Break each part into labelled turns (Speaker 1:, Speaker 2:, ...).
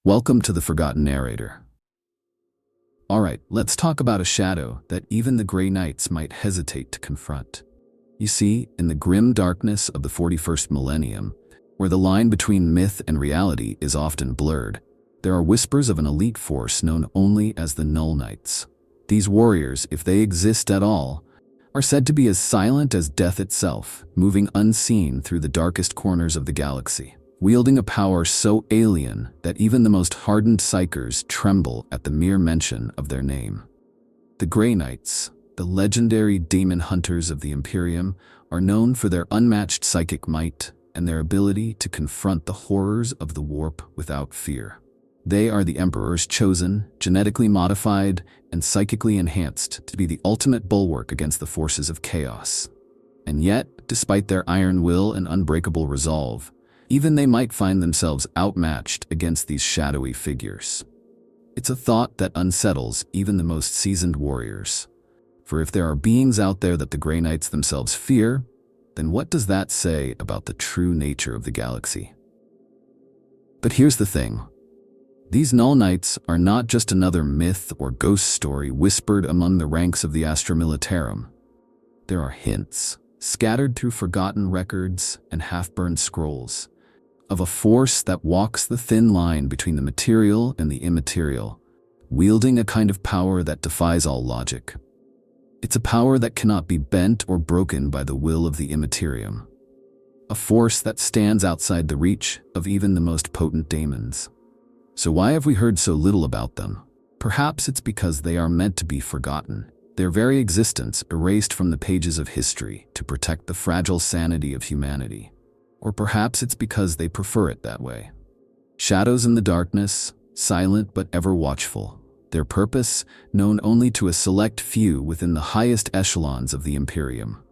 Speaker 1: Welcome to the Forgotten Narrator. Alright, let's talk about a shadow that even the Grey Knights might hesitate to confront. You see, in the grim darkness of the 41st millennium, where the line between myth and reality is often blurred, there are whispers of an elite force known only as the Null Knights. These warriors, if they exist at all, are said to be as silent as death itself, moving unseen through the darkest corners of the galaxy, wielding a power so alien that even the most hardened psychers tremble at the mere mention of their name. The Grey Knights, the legendary demon hunters of the Imperium, are known for their unmatched psychic might and their ability to confront the horrors of the warp without fear. They are the Emperor's chosen, genetically modified, and psychically enhanced to be the ultimate bulwark against the forces of chaos. And yet, despite their iron will and unbreakable resolve, even they might find themselves outmatched against these shadowy figures. It's a thought that unsettles even the most seasoned warriors. For if there are beings out there that the Grey Knights themselves fear, then what does that say about the true nature of the galaxy? But here's the thing. These Null Knights are not just another myth or ghost story whispered among the ranks of the Astra Militarum. There are hints, scattered through forgotten records and half-burned scrolls, of a force that walks the thin line between the material and the immaterial, wielding a kind of power that defies all logic. It's a power that cannot be bent or broken by the will of the Imperium. A force that stands outside the reach of even the most potent daemons. So why have we heard so little about them? Perhaps it's because they are meant to be forgotten, their very existence erased from the pages of history to protect the fragile sanity of humanity. Or perhaps it's because they prefer it that way. Shadows in the darkness, silent but ever watchful, their purpose known only to a select few within the highest echelons of the Imperium.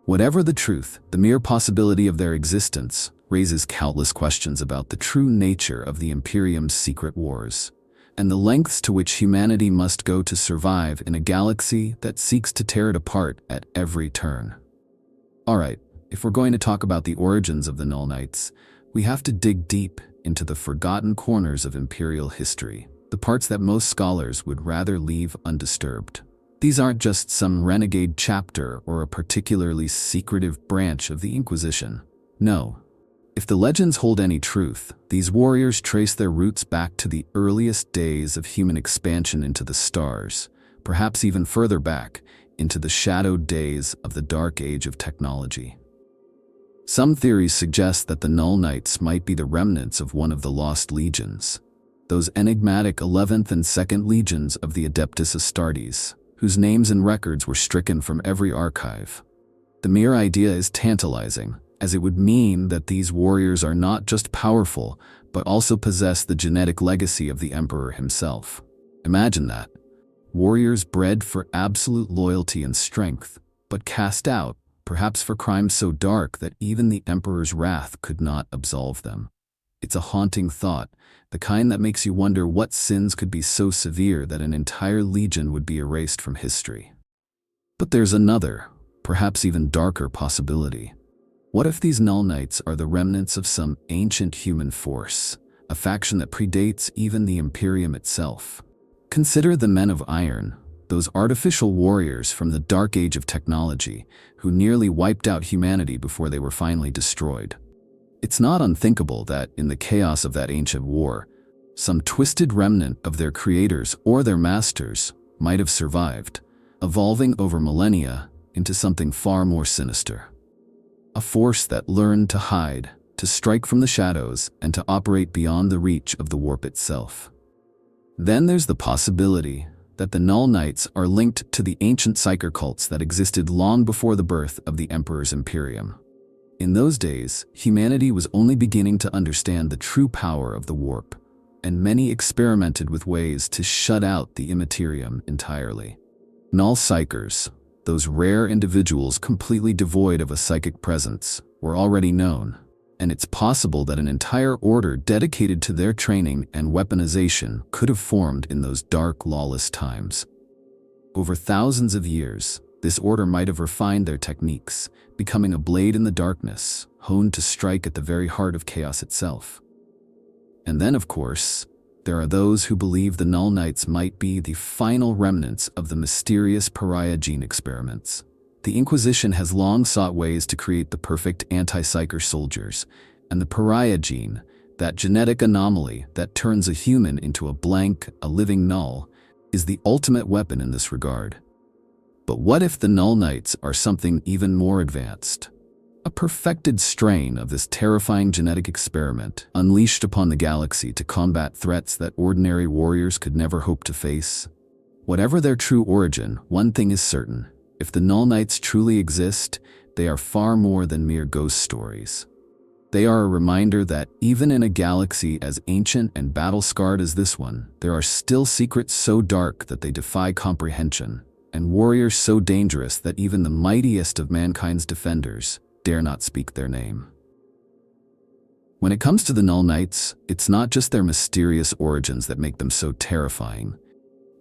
Speaker 1: Whatever the truth, the mere possibility of their existence raises countless questions about the true nature of the Imperium's secret wars, and the lengths to which humanity must go to survive in a galaxy that seeks to tear it apart at every turn. Alright, if we're going to talk about the origins of the Null Knights, we have to dig deep into the forgotten corners of Imperial history, the parts that most scholars would rather leave undisturbed. These aren't just some renegade chapter or a particularly secretive branch of the Inquisition. No. If the legends hold any truth, these warriors trace their roots back to the earliest days of human expansion into the stars, perhaps even further back, into the shadowed days of the Dark Age of technology. Some theories suggest that the Null Knights might be the remnants of one of the Lost Legions, those enigmatic 11th and 2nd Legions of the Adeptus Astartes, whose names and records were stricken from every archive. The mere idea is tantalizing, as it would mean that these warriors are not just powerful, but also possess the genetic legacy of the Emperor himself. Imagine that. Warriors bred for absolute loyalty and strength, but cast out, perhaps for crimes so dark that even the Emperor's wrath could not absolve them. It's a haunting thought, the kind that makes you wonder what sins could be so severe that an entire legion would be erased from history. But there's another, perhaps even darker possibility. What if these Null Knights are the remnants of some ancient human force, a faction that predates even the Imperium itself? Consider the Men of Iron, those artificial warriors from the Dark Age of technology who nearly wiped out humanity before they were finally destroyed. It's not unthinkable that, in the chaos of that ancient war, some twisted remnant of their creators or their masters might have survived, evolving over millennia into something far more sinister. A force that learned to hide, to strike from the shadows, and to operate beyond the reach of the warp itself. Then there's the possibility that the Null Knights are linked to the ancient psyker cults that existed long before the birth of the Emperor's Imperium. In those days, humanity was only beginning to understand the true power of the warp, and many experimented with ways to shut out the Immaterium entirely. Null psychers, those rare individuals completely devoid of a psychic presence, were already known, and it's possible that an entire order dedicated to their training and weaponization could have formed in those dark, lawless times. Over thousands of years, this order might have refined their techniques, becoming a blade in the darkness, honed to strike at the very heart of chaos itself. And then, of course, there are those who believe the Null Knights might be the final remnants of the mysterious pariah gene experiments. The Inquisition has long sought ways to create the perfect anti-psyker soldiers, and the pariah gene, that genetic anomaly that turns a human into a blank, a living null, is the ultimate weapon in this regard. But what if the Null Knights are something even more advanced? A perfected strain of this terrifying genetic experiment unleashed upon the galaxy to combat threats that ordinary warriors could never hope to face? Whatever their true origin, one thing is certain. If the Null Knights truly exist, they are far more than mere ghost stories. They are a reminder that even in a galaxy as ancient and battle-scarred as this one, there are still secrets so dark that they defy comprehension, and warriors so dangerous that even the mightiest of mankind's defenders dare not speak their name. When it comes to the Null Knights, it's not just their mysterious origins that make them so terrifying.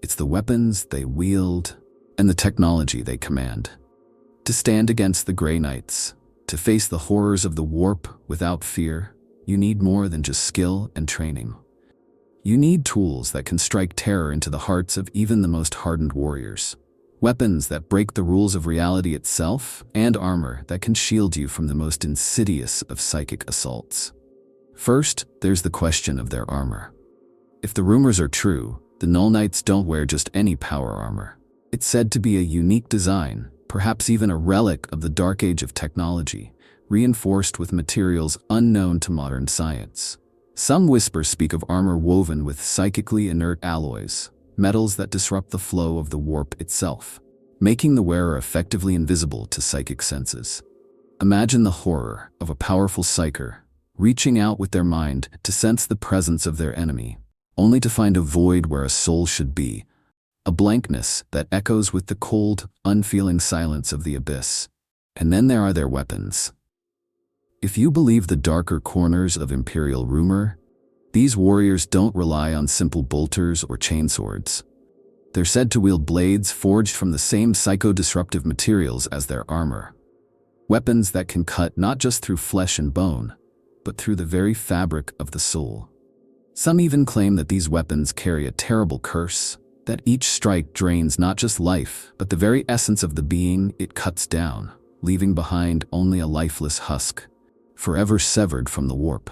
Speaker 1: It's the weapons they wield and the technology they command. To stand against the Grey Knights, to face the horrors of the warp without fear, you need more than just skill and training. You need tools that can strike terror into the hearts of even the most hardened warriors. Weapons that break the rules of reality itself, and armor that can shield you from the most insidious of psychic assaults. First, there's the question of their armor. If the rumors are true, the Null Knights don't wear just any power armor. It's said to be a unique design, perhaps even a relic of the dark age of technology, reinforced with materials unknown to modern science. Some whispers speak of armor woven with psychically inert alloys, metals that disrupt the flow of the warp itself, making the wearer effectively invisible to psychic senses. Imagine the horror of a powerful psyker reaching out with their mind to sense the presence of their enemy, only to find a void where a soul should be, a blankness that echoes with the cold, unfeeling silence of the abyss. And then there are their weapons. If you believe the darker corners of Imperial rumor, these warriors don't rely on simple bolters or chainswords. They're said to wield blades forged from the same psycho-disruptive materials as their armor. Weapons that can cut not just through flesh and bone, but through the very fabric of the soul. Some even claim that these weapons carry a terrible curse, that each strike drains not just life, but the very essence of the being it cuts down, leaving behind only a lifeless husk, forever severed from the warp.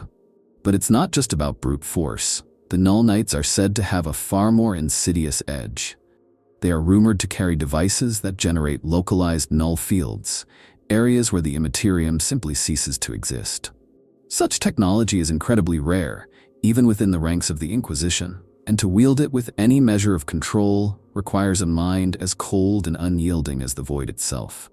Speaker 1: But it's not just about brute force. The Null Knights are said to have a far more insidious edge. They are rumored to carry devices that generate localized null fields, areas where the Imperium simply ceases to exist. Such technology is incredibly rare, even within the ranks of the Inquisition, and to wield it with any measure of control requires a mind as cold and unyielding as the void itself.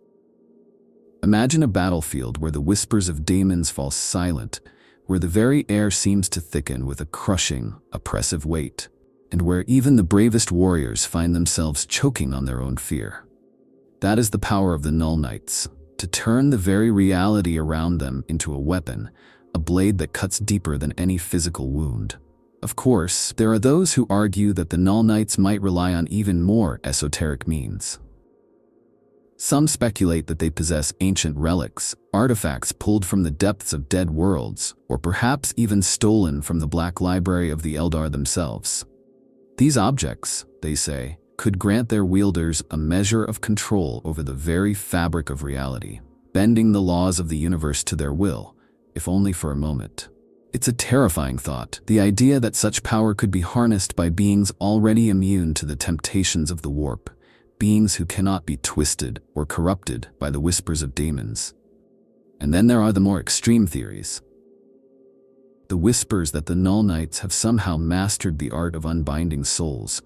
Speaker 1: Imagine a battlefield where the whispers of daemons fall silent, where the very air seems to thicken with a crushing, oppressive weight, and where even the bravest warriors find themselves choking on their own fear. That is the power of the Null Knights, to turn the very reality around them into a weapon, a blade that cuts deeper than any physical wound. Of course, there are those who argue that the Null Knights might rely on even more esoteric means. Some speculate that they possess ancient relics, artifacts pulled from the depths of dead worlds, or perhaps even stolen from the Black Library of the Eldar themselves. These objects, they say, could grant their wielders a measure of control over the very fabric of reality, bending the laws of the universe to their will, if only for a moment. It's a terrifying thought, the idea that such power could be harnessed by beings already immune to the temptations of the warp, beings who cannot be twisted or corrupted by the whispers of daemons. And then there are the more extreme theories. The whispers that the Null Knights have somehow mastered the art of unbinding souls,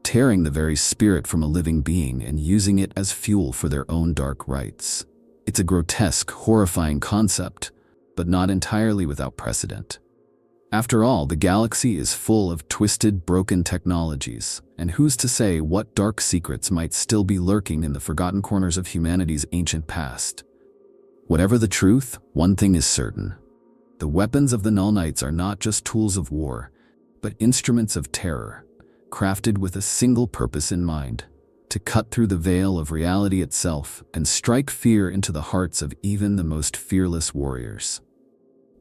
Speaker 1: tearing the very spirit from a living being and using it as fuel for their own dark rites. It's a grotesque, horrifying concept, but not entirely without precedent. After all, the galaxy is full of twisted, broken technologies, and who's to say what dark secrets might still be lurking in the forgotten corners of humanity's ancient past? Whatever the truth, one thing is certain. The weapons of the Null Knights are not just tools of war, but instruments of terror, crafted with a single purpose in mind: to cut through the veil of reality itself and strike fear into the hearts of even the most fearless warriors.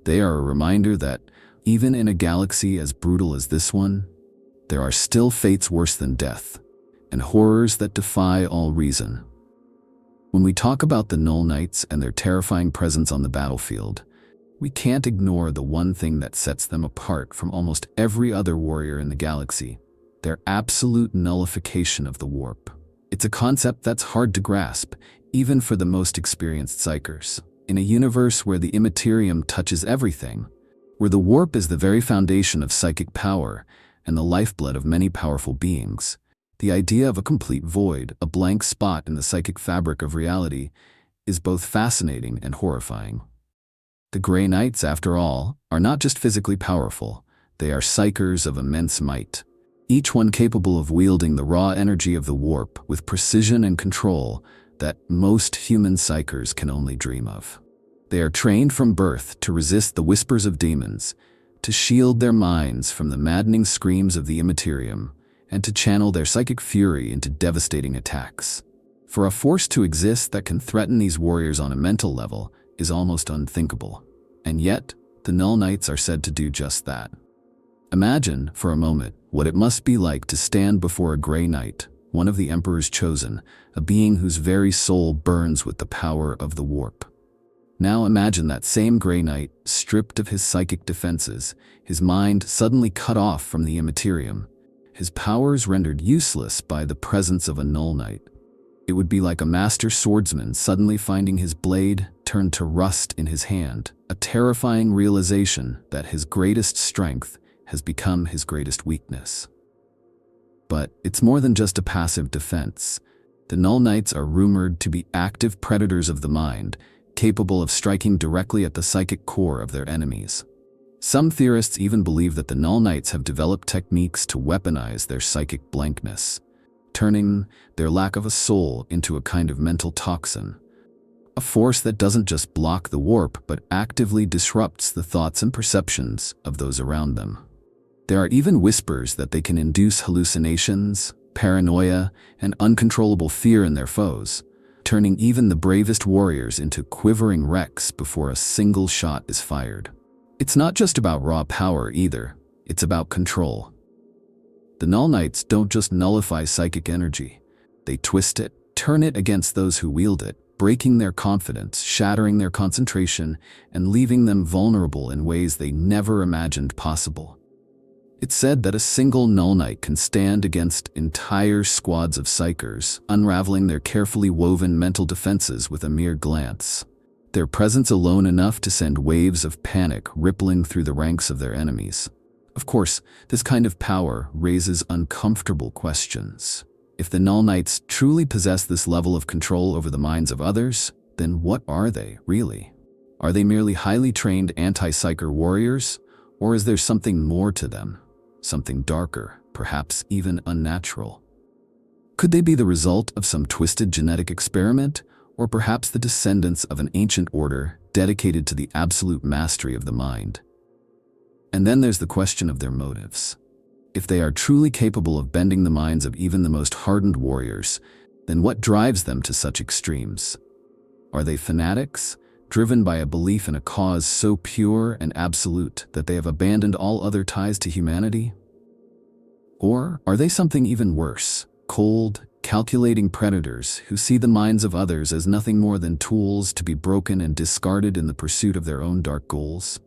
Speaker 1: They are a reminder that, even in a galaxy as brutal as this one, there are still fates worse than death, and horrors that defy all reason. When we talk about the Null Knights and their terrifying presence on the battlefield, we can't ignore the one thing that sets them apart from almost every other warrior in the galaxy: their absolute nullification of the warp. It's a concept that's hard to grasp, even for the most experienced psychers. In a universe where the Imperium touches everything, where the warp is the very foundation of psychic power and the lifeblood of many powerful beings, the idea of a complete void, a blank spot in the psychic fabric of reality, is both fascinating and horrifying. The Grey Knights, after all, are not just physically powerful, they are psychers of immense might, each one capable of wielding the raw energy of the warp with precision and control that most human psychers can only dream of. They are trained from birth to resist the whispers of demons, to shield their minds from the maddening screams of the Imperium, and to channel their psychic fury into devastating attacks. For a force to exist that can threaten these warriors on a mental level is almost unthinkable. And yet, the Null Knights are said to do just that. Imagine, for a moment, what it must be like to stand before a Grey Knight, one of the Emperor's chosen, a being whose very soul burns with the power of the warp. Now imagine that same Grey Knight, stripped of his psychic defenses, his mind suddenly cut off from the Imperium, his powers rendered useless by the presence of a Null Knight. It would be like a master swordsman suddenly finding his blade turned to rust in his hand, a terrifying realization that his greatest strength has become his greatest weakness. But it's more than just a passive defense. The Null Knights are rumored to be active predators of the mind, capable of striking directly at the psychic core of their enemies. Some theorists even believe that the Null Knights have developed techniques to weaponize their psychic blankness, turning their lack of a soul into a kind of mental toxin, a force that doesn't just block the warp but actively disrupts the thoughts and perceptions of those around them. There are even whispers that they can induce hallucinations, paranoia, and uncontrollable fear in their foes, turning even the bravest warriors into quivering wrecks before a single shot is fired. It's not just about raw power either, it's about control. The Null Knights don't just nullify psychic energy, they twist it, turn it against those who wield it, breaking their confidence, shattering their concentration, and leaving them vulnerable in ways they never imagined possible. It's said that a single Null Knight can stand against entire squads of psychers, unraveling their carefully woven mental defenses with a mere glance. Their presence alone enough to send waves of panic rippling through the ranks of their enemies. Of course, this kind of power raises uncomfortable questions. If the Null Knights truly possess this level of control over the minds of others, then what are they, really? Are they merely highly trained anti-psycher warriors, or is there something more to them? Something darker, perhaps even unnatural? Could they be the result of some twisted genetic experiment, or perhaps the descendants of an ancient order dedicated to the absolute mastery of the mind? And then there's the question of their motives. If they are truly capable of bending the minds of even the most hardened warriors, then what drives them to such extremes? Are they fanatics, driven by a belief in a cause so pure and absolute that they have abandoned all other ties to humanity? Or are they something even worse, cold, calculating predators who see the minds of others as nothing more than tools to be broken and discarded in the pursuit of their own dark goals?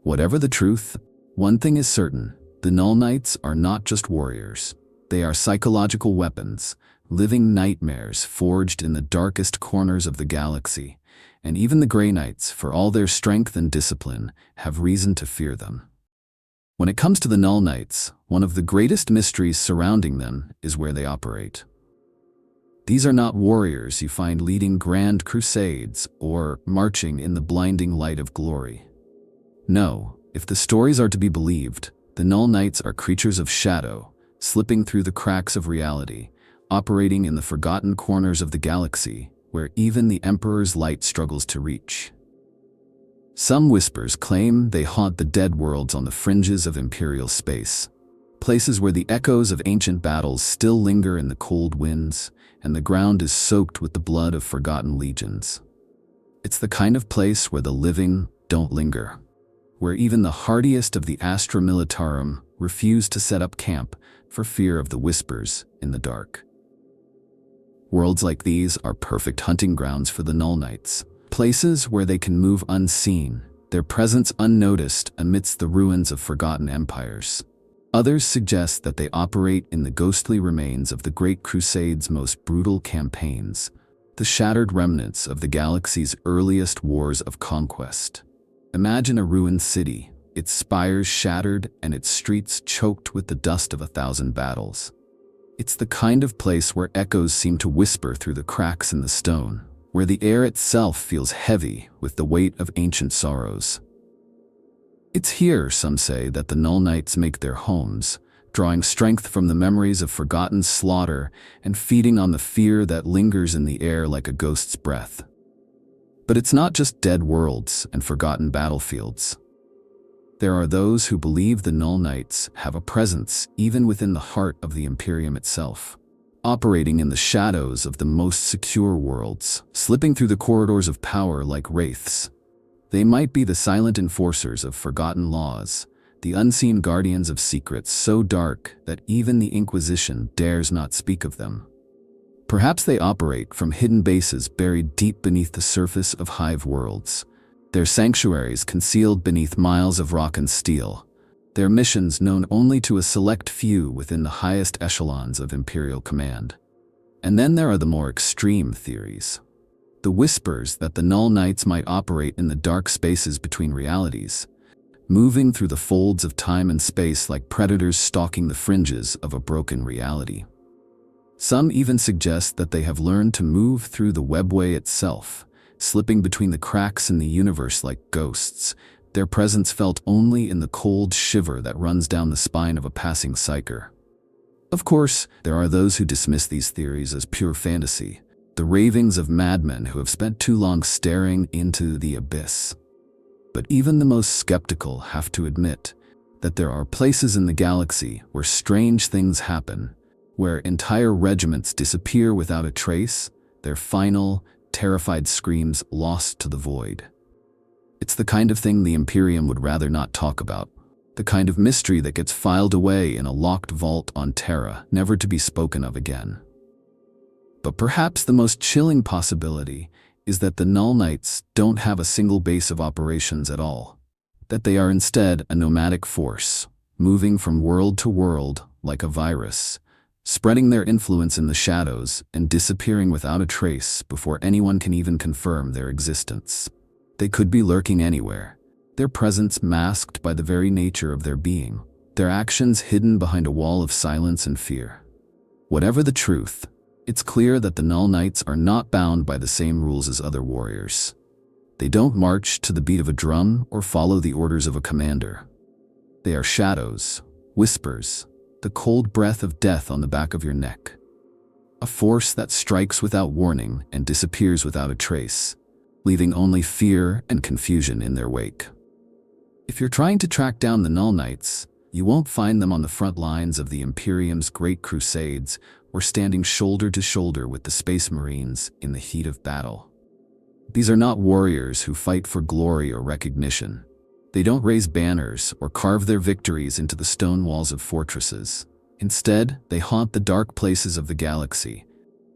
Speaker 1: Whatever the truth, one thing is certain: the Null Knights are not just warriors. They are psychological weapons, living nightmares forged in the darkest corners of the galaxy, and even the Grey Knights, for all their strength and discipline, have reason to fear them. When it comes to the Null Knights, one of the greatest mysteries surrounding them is where they operate. These are not warriors you find leading grand crusades or marching in the blinding light of glory. No, if the stories are to be believed, the Null Knights are creatures of shadow, slipping through the cracks of reality, operating in the forgotten corners of the galaxy, where even the Emperor's light struggles to reach. Some whispers claim they haunt the dead worlds on the fringes of Imperial space, places where the echoes of ancient battles still linger in the cold winds, and the ground is soaked with the blood of forgotten legions. It's the kind of place where the living don't linger. where even the hardiest of the Astra Militarum refuse to set up camp for fear of the whispers in the dark. Worlds like these are perfect hunting grounds for the Null Knights, places where they can move unseen, their presence unnoticed amidst the ruins of forgotten empires. Others suggest that they operate in the ghostly remains of the Great Crusade's most brutal campaigns, the shattered remnants of the galaxy's earliest wars of conquest. Imagine a ruined city, its spires shattered and its streets choked with the dust of 1,000 battles. It's the kind of place where echoes seem to whisper through the cracks in the stone, where the air itself feels heavy with the weight of ancient sorrows. It's here, some say, that the Null Knights make their homes, drawing strength from the memories of forgotten slaughter and feeding on the fear that lingers in the air like a ghost's breath. But it's not just dead worlds and forgotten battlefields. There are those who believe the Null Knights have a presence even within the heart of the Imperium itself, operating in the shadows of the most secure worlds, slipping through the corridors of power like wraiths. They might be the silent enforcers of forgotten laws, the unseen guardians of secrets so dark that even the Inquisition dares not speak of them. Perhaps they operate from hidden bases buried deep beneath the surface of hive worlds, their sanctuaries concealed beneath miles of rock and steel, their missions known only to a select few within the highest echelons of Imperial command. And then there are the more extreme theories. The whispers that the Null Knights might operate in the dark spaces between realities, moving through the folds of time and space like predators stalking the fringes of a broken reality. Some even suggest that they have learned to move through the webway itself, slipping between the cracks in the universe like ghosts, their presence felt only in the cold shiver that runs down the spine of a passing psyker. Of course, there are those who dismiss these theories as pure fantasy, the ravings of madmen who have spent too long staring into the abyss. But even the most skeptical have to admit that there are places in the galaxy where strange things happen, where entire regiments disappear without a trace, their final, terrified screams lost to the void. It's the kind of thing the Imperium would rather not talk about, the kind of mystery that gets filed away in a locked vault on Terra, never to be spoken of again. But perhaps the most chilling possibility is that the Null Knights don't have a single base of operations at all, that they are instead a nomadic force, moving from world to world like a virus, spreading their influence in the shadows and disappearing without a trace before anyone can even confirm their existence. They could be lurking anywhere, their presence masked by the very nature of their being, their actions hidden behind a wall of silence and fear. Whatever the truth, it's clear that the Null Knights are not bound by the same rules as other warriors. They don't march to the beat of a drum or follow the orders of a commander. They are shadows, whispers, the cold breath of death on the back of your neck. A force that strikes without warning and disappears without a trace, leaving only fear and confusion in their wake. If you're trying to track down the Null Knights, you won't find them on the front lines of the Imperium's Great Crusades or standing shoulder to shoulder with the Space Marines in the heat of battle. These are not warriors who fight for glory or recognition. They don't raise banners or carve their victories into the stone walls of fortresses. Instead, they haunt the dark places of the galaxy,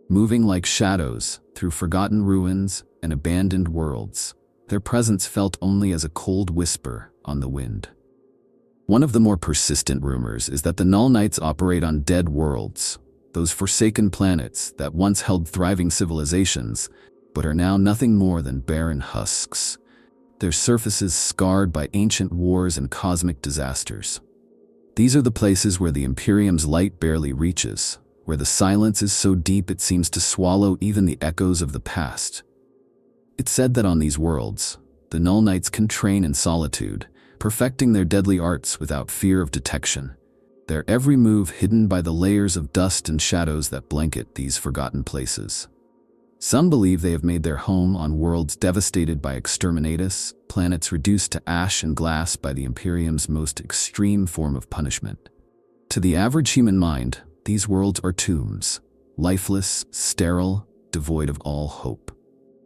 Speaker 1: moving like shadows through forgotten ruins and abandoned worlds, their presence felt only as a cold whisper on the wind. One of the more persistent rumors is that the Null Knights operate on dead worlds, those forsaken planets that once held thriving civilizations, but are now nothing more than barren husks, their surfaces scarred by ancient wars and cosmic disasters. These are the places where the Imperium's light barely reaches, where the silence is so deep it seems to swallow even the echoes of the past. It's said that on these worlds, the Null Knights can train in solitude, perfecting their deadly arts without fear of detection, their every move hidden by the layers of dust and shadows that blanket these forgotten places. Some believe they have made their home on worlds devastated by exterminatus, planets reduced to ash and glass by the Imperium's most extreme form of punishment. To the average human mind, these worlds are tombs, lifeless, sterile, devoid of all hope.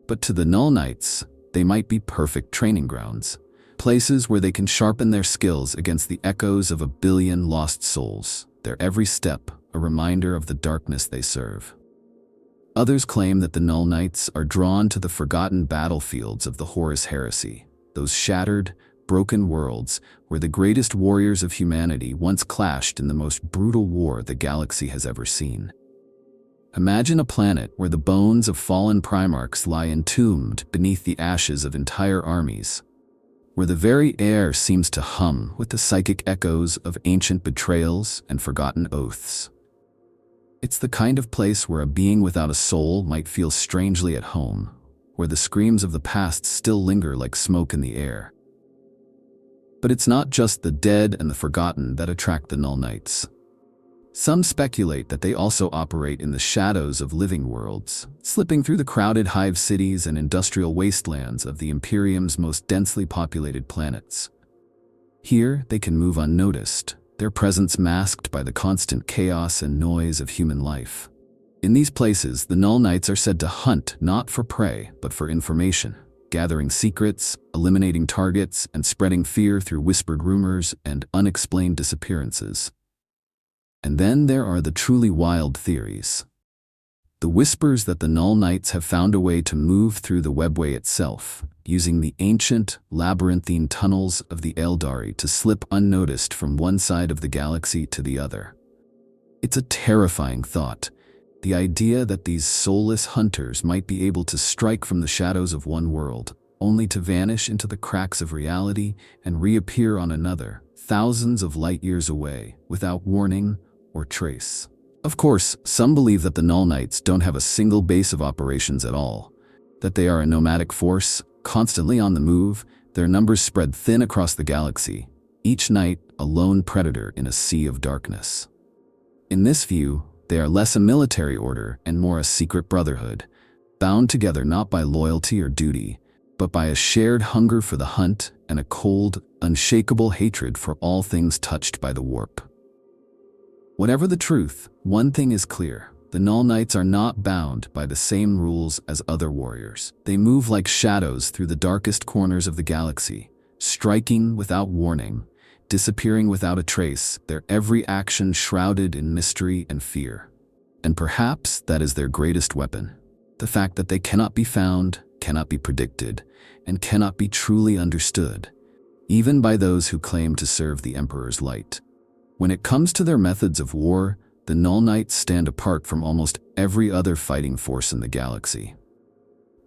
Speaker 1: But to the Null Knights, they might be perfect training grounds, places where they can sharpen their skills against the echoes of a billion lost souls, their every step a reminder of the darkness they serve. Others claim that the Null Knights are drawn to the forgotten battlefields of the Horus Heresy, those shattered, broken worlds where the greatest warriors of humanity once clashed in the most brutal war the galaxy has ever seen. Imagine a planet where the bones of fallen Primarchs lie entombed beneath the ashes of entire armies, where the very air seems to hum with the psychic echoes of ancient betrayals and forgotten oaths. It's the kind of place where a being without a soul might feel strangely at home, where the screams of the past still linger like smoke in the air. But it's not just the dead and the forgotten that attract the Null Knights. Some speculate that they also operate in the shadows of living worlds, slipping through the crowded hive cities and industrial wastelands of the Imperium's most densely populated planets. Here, they can move unnoticed, their presence masked by the constant chaos and noise of human life. In these places, the Null Knights are said to hunt not for prey, but for information, gathering secrets, eliminating targets, and spreading fear through whispered rumors and unexplained disappearances. And then there are the truly wild theories. The whispers that the Null Knights have found a way to move through the webway itself, using the ancient, labyrinthine tunnels of the Eldari to slip unnoticed from one side of the galaxy to the other. It's a terrifying thought, the idea that these soulless hunters might be able to strike from the shadows of one world, only to vanish into the cracks of reality and reappear on another, thousands of light years away, without warning or trace. Of course, some believe that the Null Knights don't have a single base of operations at all, that they are a nomadic force, constantly on the move, their numbers spread thin across the galaxy, each night a lone predator in a sea of darkness. In this view, they are less a military order and more a secret brotherhood, bound together not by loyalty or duty, but by a shared hunger for the hunt and a cold, unshakable hatred for all things touched by the warp. Whatever the truth, one thing is clear. The Null Knights are not bound by the same rules as other warriors. They move like shadows through the darkest corners of the galaxy, striking without warning, disappearing without a trace, their every action shrouded in mystery and fear. And perhaps that is their greatest weapon, the fact that they cannot be found, cannot be predicted, and cannot be truly understood, even by those who claim to serve the Emperor's light. When it comes to their methods of war, the Null Knights stand apart from almost every other fighting force in the galaxy.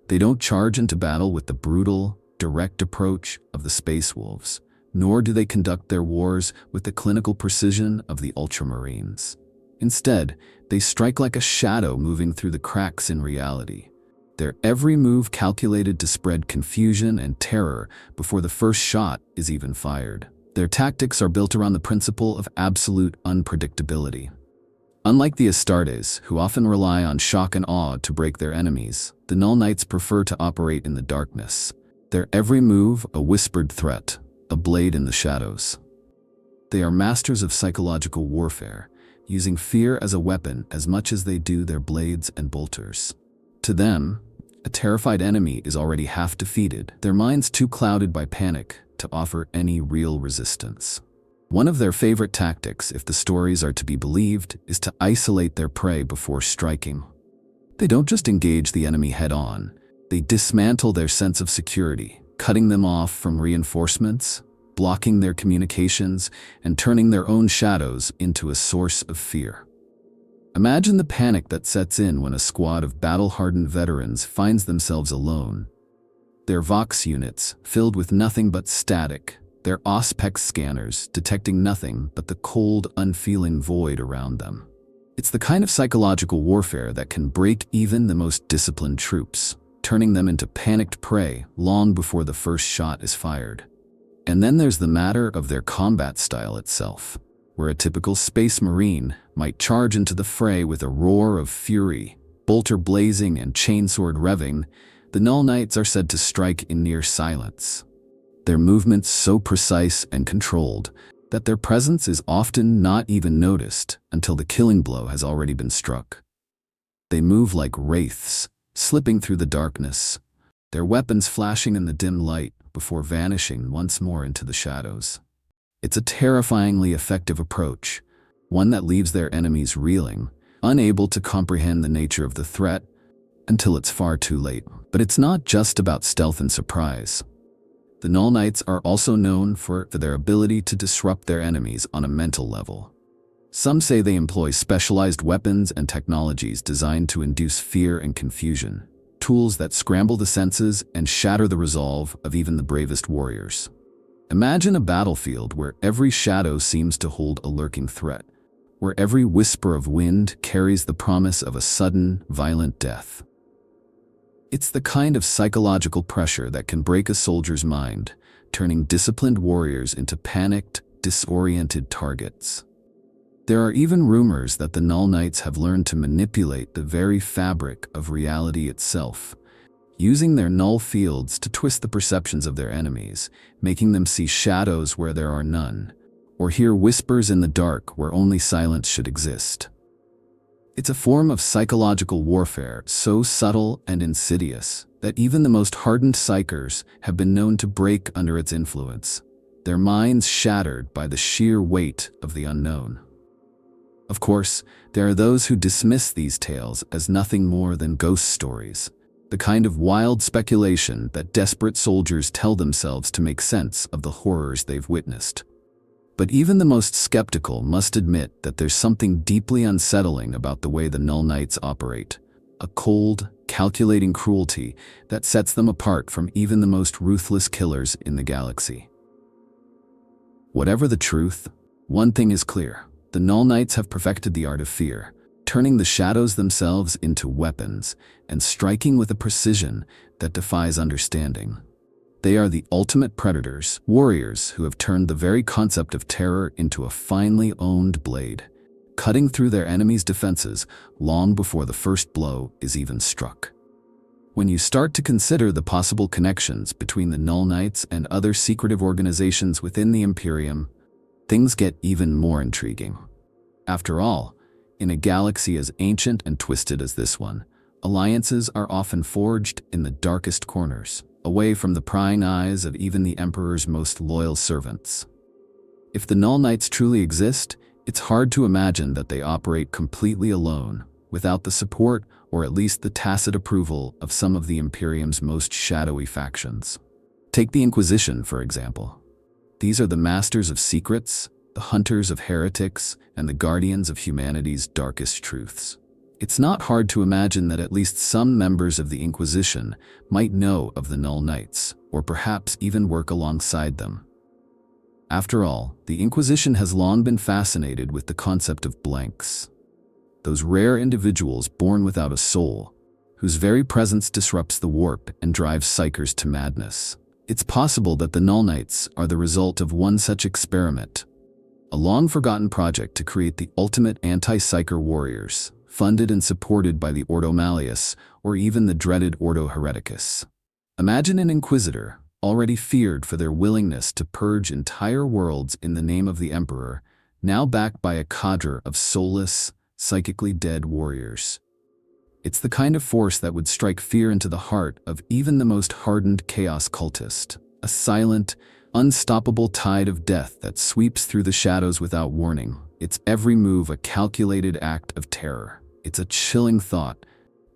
Speaker 1: They don't charge into battle with the brutal, direct approach of the Space Wolves, nor do they conduct their wars with the clinical precision of the Ultramarines. Instead, they strike like a shadow moving through the cracks in reality, their every move calculated to spread confusion and terror before the first shot is even fired. Their tactics are built around the principle of absolute unpredictability. Unlike the Astartes, who often rely on shock and awe to break their enemies, the Null Knights prefer to operate in the darkness, their every move a whispered threat, a blade in the shadows. They are masters of psychological warfare, using fear as a weapon as much as they do their blades and bolters. To them, a terrified enemy is already half defeated, their minds too clouded by panic to offer any real resistance. One of their favorite tactics, if the stories are to be believed, is to isolate their prey before striking. They don't just engage the enemy head-on, they dismantle their sense of security, cutting them off from reinforcements, blocking their communications, and turning their own shadows into a source of fear. Imagine the panic that sets in when a squad of battle-hardened veterans finds themselves alone. Their Vox units, filled with nothing but static, their Auspex scanners detecting nothing but the cold, unfeeling void around them. It's the kind of psychological warfare that can break even the most disciplined troops, turning them into panicked prey long before the first shot is fired. And then there's the matter of their combat style itself, where a typical Space Marine might charge into the fray with a roar of fury, bolter blazing and chainsword revving. The Null Knights are said to strike in near silence, their movements so precise and controlled that their presence is often not even noticed until the killing blow has already been struck. They move like wraiths, slipping through the darkness, their weapons flashing in the dim light, before vanishing once more into the shadows. It's a terrifyingly effective approach, one that leaves their enemies reeling, unable to comprehend the nature of the threat until it's far too late. But it's not just about stealth and surprise. The Null Knights are also known for their ability to disrupt their enemies on a mental level. Some say they employ specialized weapons and technologies designed to induce fear and confusion, tools that scramble the senses and shatter the resolve of even the bravest warriors. Imagine a battlefield where every shadow seems to hold a lurking threat, where every whisper of wind carries the promise of a sudden, violent death. It's the kind of psychological pressure that can break a soldier's mind, turning disciplined warriors into panicked, disoriented targets. There are even rumors that the Null Knights have learned to manipulate the very fabric of reality itself, using their null fields to twist the perceptions of their enemies, making them see shadows where there are none, or hear whispers in the dark where only silence should exist. It's a form of psychological warfare so subtle and insidious that even the most hardened psychers have been known to break under its influence, their minds shattered by the sheer weight of the unknown. Of course, there are those who dismiss these tales as nothing more than ghost stories, the kind of wild speculation that desperate soldiers tell themselves to make sense of the horrors they've witnessed. But even the most skeptical must admit that there's something deeply unsettling about the way the Null Knights operate, a cold, calculating cruelty that sets them apart from even the most ruthless killers in the galaxy. Whatever the truth, one thing is clear. The Null Knights have perfected the art of fear, turning the shadows themselves into weapons and striking with a precision that defies understanding. They are the ultimate predators, warriors who have turned the very concept of terror into a finely honed blade, cutting through their enemies' defenses long before the first blow is even struck. When you start to consider the possible connections between the Null Knights and other secretive organizations within the Imperium, things get even more intriguing. After all, in a galaxy as ancient and twisted as this one, alliances are often forged in the darkest corners, away from the prying eyes of even the Emperor's most loyal servants. If the Null Knights truly exist, it's hard to imagine that they operate completely alone, without the support or at least the tacit approval of some of the Imperium's most shadowy factions. Take the Inquisition, for example. These are the masters of secrets, the hunters of heretics, and the guardians of humanity's darkest truths. It's not hard to imagine that at least some members of the Inquisition might know of the Null Knights, or perhaps even work alongside them. After all, the Inquisition has long been fascinated with the concept of blanks, those rare individuals born without a soul, whose very presence disrupts the warp and drives psychers to madness. It's possible that the Null Knights are the result of one such experiment, a long-forgotten project to create the ultimate anti-psyker warriors, funded and supported by the Ordo Malleus or even the dreaded Ordo Hereticus. Imagine an inquisitor, already feared for their willingness to purge entire worlds in the name of the Emperor, now backed by a cadre of soulless, psychically dead warriors. It's the kind of force that would strike fear into the heart of even the most hardened chaos cultist, a silent, unstoppable tide of death that sweeps through the shadows without warning, its every move a calculated act of terror. It's a chilling thought,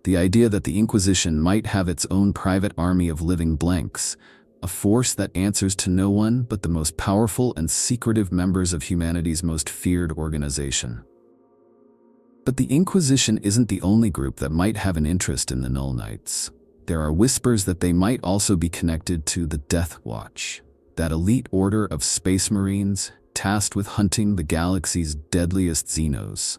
Speaker 1: the idea that the Inquisition might have its own private army of living blanks, a force that answers to no one but the most powerful and secretive members of humanity's most feared organization. But the Inquisition isn't the only group that might have an interest in the Null Knights. There are whispers that they might also be connected to the Death Watch, that elite order of space marines tasked with hunting the galaxy's deadliest Xenos.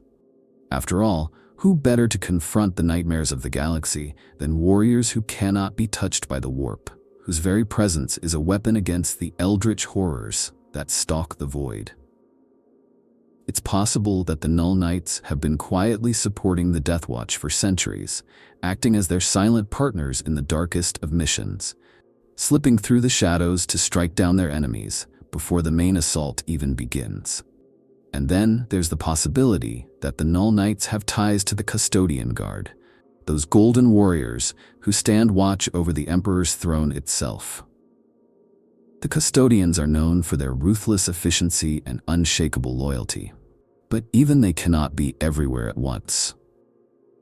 Speaker 1: After all, who better to confront the nightmares of the galaxy than warriors who cannot be touched by the warp, whose very presence is a weapon against the eldritch horrors that stalk the void? It's possible that the Null Knights have been quietly supporting the Death Watch for centuries, acting as their silent partners in the darkest of missions, slipping through the shadows to strike down their enemies before the main assault even begins. And then there's the possibility that the Null Knights have ties to the Custodian Guard, those golden warriors who stand watch over the Emperor's throne itself. The custodians are known for their ruthless efficiency and unshakable loyalty, but even they cannot be everywhere at once.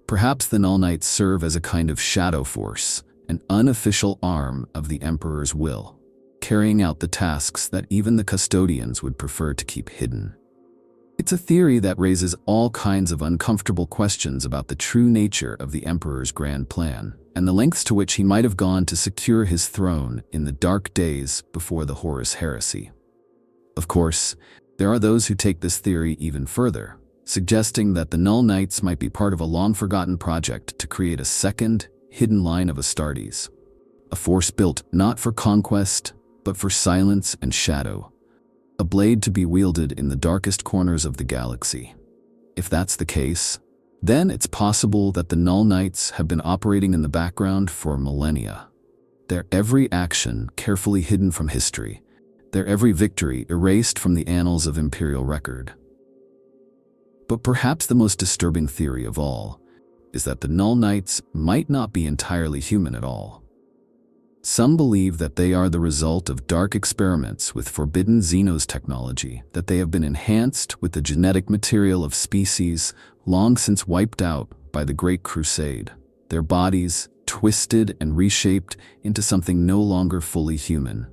Speaker 1: Perhaps the Null Knights serve as a kind of shadow force, an unofficial arm of the Emperor's will, carrying out the tasks that even the custodians would prefer to keep hidden. It's a theory that raises all kinds of uncomfortable questions about the true nature of the Emperor's grand plan, and the lengths to which he might have gone to secure his throne in the dark days before the Horus Heresy. Of course, there are those who take this theory even further, suggesting that the Null Knights might be part of a long-forgotten project to create a second, hidden line of Astartes, a force built not for conquest, but for silence and shadow, a blade to be wielded in the darkest corners of the galaxy. If that's the case, then it's possible that the Null Knights have been operating in the background for millennia, their every action carefully hidden from history, their every victory erased from the annals of Imperial record. But perhaps the most disturbing theory of all is that the Null Knights might not be entirely human at all. Some believe that they are the result of dark experiments with forbidden Xenos technology, that they have been enhanced with the genetic material of species long since wiped out by the Great Crusade, their bodies twisted and reshaped into something no longer fully human.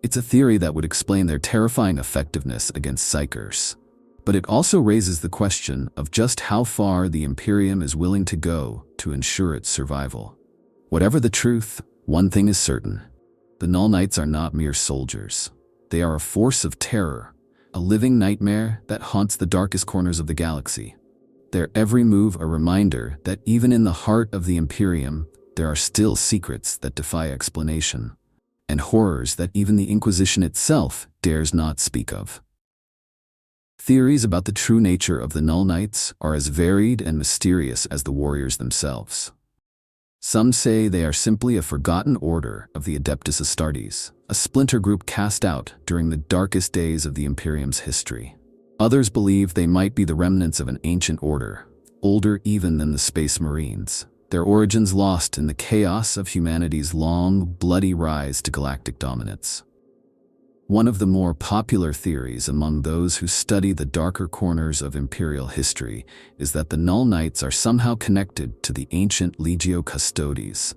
Speaker 1: It's a theory that would explain their terrifying effectiveness against Psykers. But it also raises the question of just how far the Imperium is willing to go to ensure its survival. Whatever the truth, one thing is certain: the Null Knights are not mere soldiers. They are a force of terror, a living nightmare that haunts the darkest corners of the galaxy. Their every move a reminder that even in the heart of the Imperium, there are still secrets that defy explanation, and horrors that even the Inquisition itself dares not speak of. Theories about the true nature of the Null Knights are as varied and mysterious as the warriors themselves. Some say they are simply a forgotten order of the Adeptus Astartes, a splinter group cast out during the darkest days of the Imperium's history. Others believe they might be the remnants of an ancient order, older even than the Space Marines, their origins lost in the chaos of humanity's long, bloody rise to galactic dominance. One of the more popular theories among those who study the darker corners of Imperial history is that the Null Knights are somehow connected to the ancient Legio Custodes.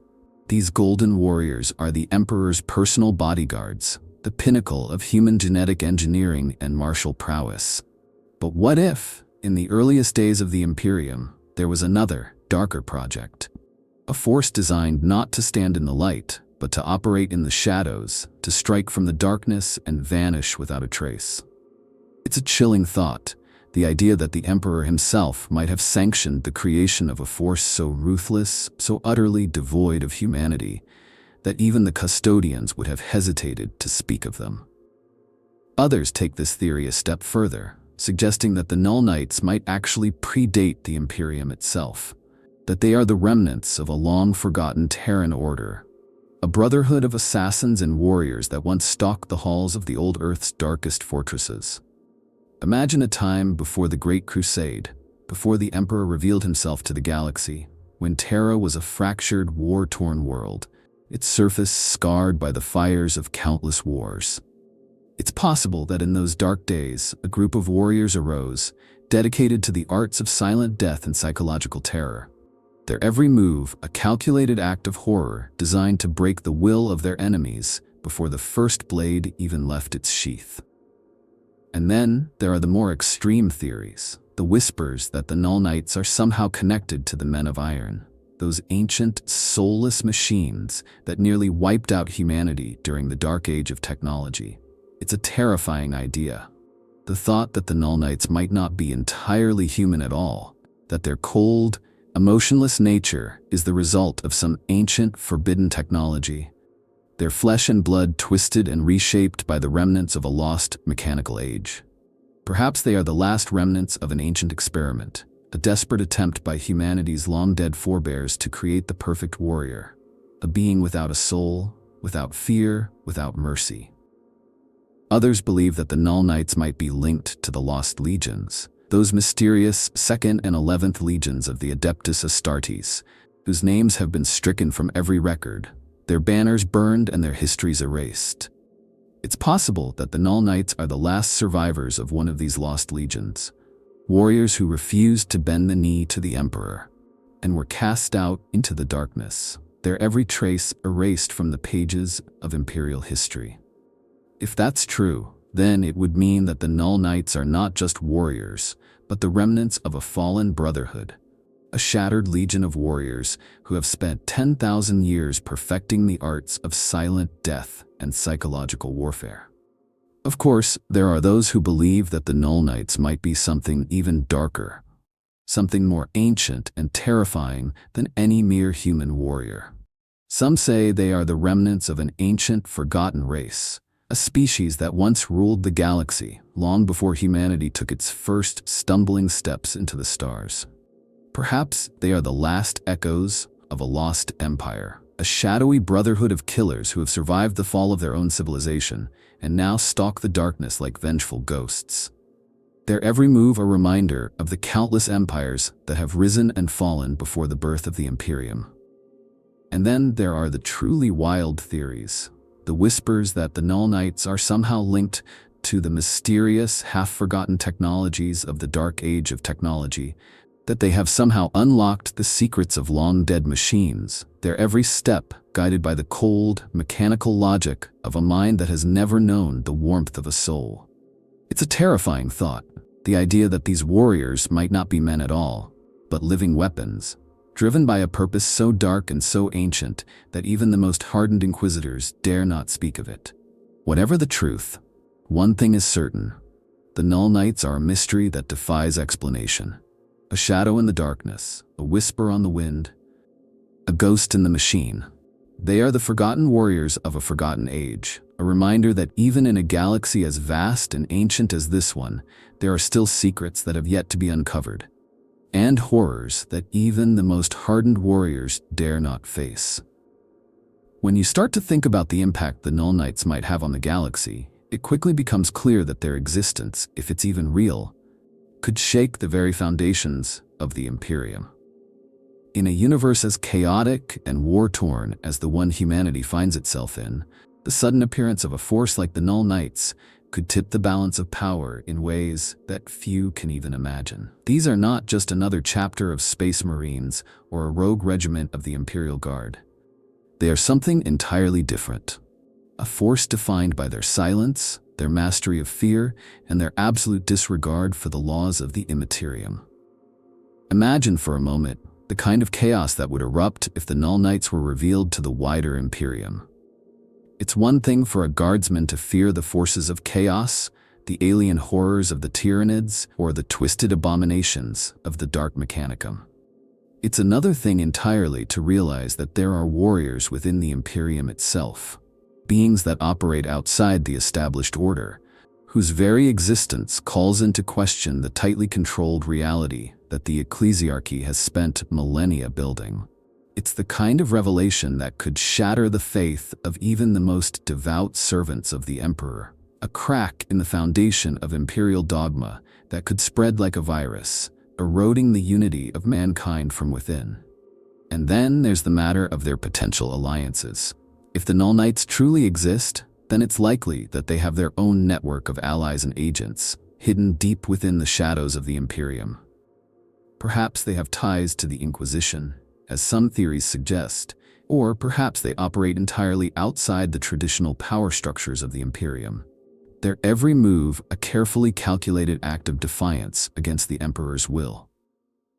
Speaker 1: These golden warriors are the Emperor's personal bodyguards, the pinnacle of human genetic engineering and martial prowess. But what if, in the earliest days of the Imperium, there was another, darker project? A force designed not to stand in the light, but to operate in the shadows, to strike from the darkness and vanish without a trace. It's a chilling thought, the idea that the Emperor himself might have sanctioned the creation of a force so ruthless, so utterly devoid of humanity, that even the custodians would have hesitated to speak of them. Others take this theory a step further, suggesting that the Null Knights might actually predate the Imperium itself, that they are the remnants of a long-forgotten Terran order, a brotherhood of assassins and warriors that once stalked the halls of the old Earth's darkest fortresses. Imagine a time before the Great Crusade, before the Emperor revealed himself to the galaxy, when Terra was a fractured, war-torn world, its surface scarred by the fires of countless wars. It's possible that in those dark days, a group of warriors arose, dedicated to the arts of silent death and psychological terror. Their every move, a calculated act of horror designed to break the will of their enemies before the first blade even left its sheath. And then there are the more extreme theories, the whispers that the Null Knights are somehow connected to the Men of Iron, those ancient, soulless machines that nearly wiped out humanity during the dark age of technology. It's a terrifying idea. The thought that the Null Knights might not be entirely human at all, that their cold, emotionless nature is the result of some ancient, forbidden technology, their flesh and blood twisted and reshaped by the remnants of a lost mechanical age. Perhaps they are the last remnants of an ancient experiment, a desperate attempt by humanity's long-dead forebears to create the perfect warrior, a being without a soul, without fear, without mercy. Others believe that the Null Knights might be linked to the Lost Legions, those mysterious 2nd and 11th legions of the Adeptus Astartes, whose names have been stricken from every record, their banners burned and their histories erased. It's possible that the Null Knights are the last survivors of one of these lost legions, warriors who refused to bend the knee to the Emperor and were cast out into the darkness, their every trace erased from the pages of Imperial history. If that's true, then it would mean that the Null Knights are not just warriors, but the remnants of a fallen brotherhood, a shattered legion of warriors who have spent 10,000 years perfecting the arts of silent death and psychological warfare. Of course, there are those who believe that the Null Knights might be something even darker, something more ancient and terrifying than any mere human warrior. Some say they are the remnants of an ancient, forgotten race, a species that once ruled the galaxy long before humanity took its first stumbling steps into the stars. Perhaps they are the last echoes of a lost empire, a shadowy brotherhood of killers who have survived the fall of their own civilization and now stalk the darkness like vengeful ghosts. Their every move a reminder of the countless empires that have risen and fallen before the birth of the Imperium. And then there are the truly wild theories, the whispers that the Null Knights are somehow linked to the mysterious, half-forgotten technologies of the Dark Age of technology, that they have somehow unlocked the secrets of long-dead machines, their every step guided by the cold, mechanical logic of a mind that has never known the warmth of a soul. It's a terrifying thought, the idea that these warriors might not be men at all, but living weapons, driven by a purpose so dark and so ancient that even the most hardened inquisitors dare not speak of it. Whatever the truth, one thing is certain: the Null Knights are a mystery that defies explanation. A shadow in the darkness, a whisper on the wind, a ghost in the machine. They are the forgotten warriors of a forgotten age, a reminder that even in a galaxy as vast and ancient as this one, there are still secrets that have yet to be uncovered, and horrors that even the most hardened warriors dare not face. When you start to think about the impact the Null Knights might have on the galaxy, it quickly becomes clear that their existence, if it's even real, could shake the very foundations of the Imperium. In a universe as chaotic and war-torn as the one humanity finds itself in, the sudden appearance of a force like the Null Knights could tip the balance of power in ways that few can even imagine. These are not just another chapter of Space Marines or a rogue regiment of the Imperial Guard. They are something entirely different. A force defined by their silence, their mastery of fear, and their absolute disregard for the laws of the Imperium. Imagine for a moment the kind of chaos that would erupt if the Null Knights were revealed to the wider Imperium. It's one thing for a guardsman to fear the forces of chaos, the alien horrors of the Tyranids, or the twisted abominations of the Dark Mechanicum. It's another thing entirely to realize that there are warriors within the Imperium itself, beings that operate outside the established order, whose very existence calls into question the tightly controlled reality that the ecclesiarchy has spent millennia building. It's the kind of revelation that could shatter the faith of even the most devout servants of the Emperor, a crack in the foundation of imperial dogma that could spread like a virus, eroding the unity of mankind from within. And then there's the matter of their potential alliances. If the Null Knights truly exist, then it's likely that they have their own network of allies and agents, hidden deep within the shadows of the Imperium. Perhaps they have ties to the Inquisition, as some theories suggest, or perhaps they operate entirely outside the traditional power structures of the Imperium. Their every move a carefully calculated act of defiance against the Emperor's will.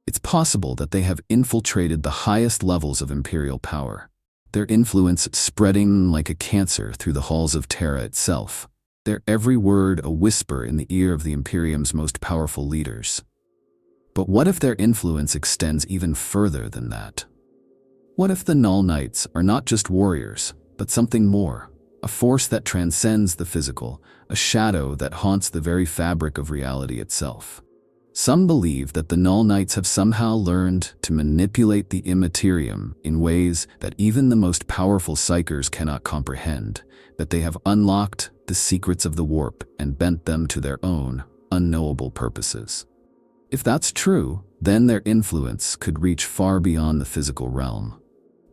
Speaker 1: It's possible that they have infiltrated the highest levels of imperial power, their influence spreading like a cancer through the halls of Terra itself, their every word a whisper in the ear of the Imperium's most powerful leaders. But what if their influence extends even further than that? What if the Null Knights are not just warriors, but something more, a force that transcends the physical, a shadow that haunts the very fabric of reality itself? Some believe that the Null Knights have somehow learned to manipulate the Imperium in ways that even the most powerful psychers cannot comprehend, that they have unlocked the secrets of the warp and bent them to their own unknowable purposes. If that's true, then their influence could reach far beyond the physical realm.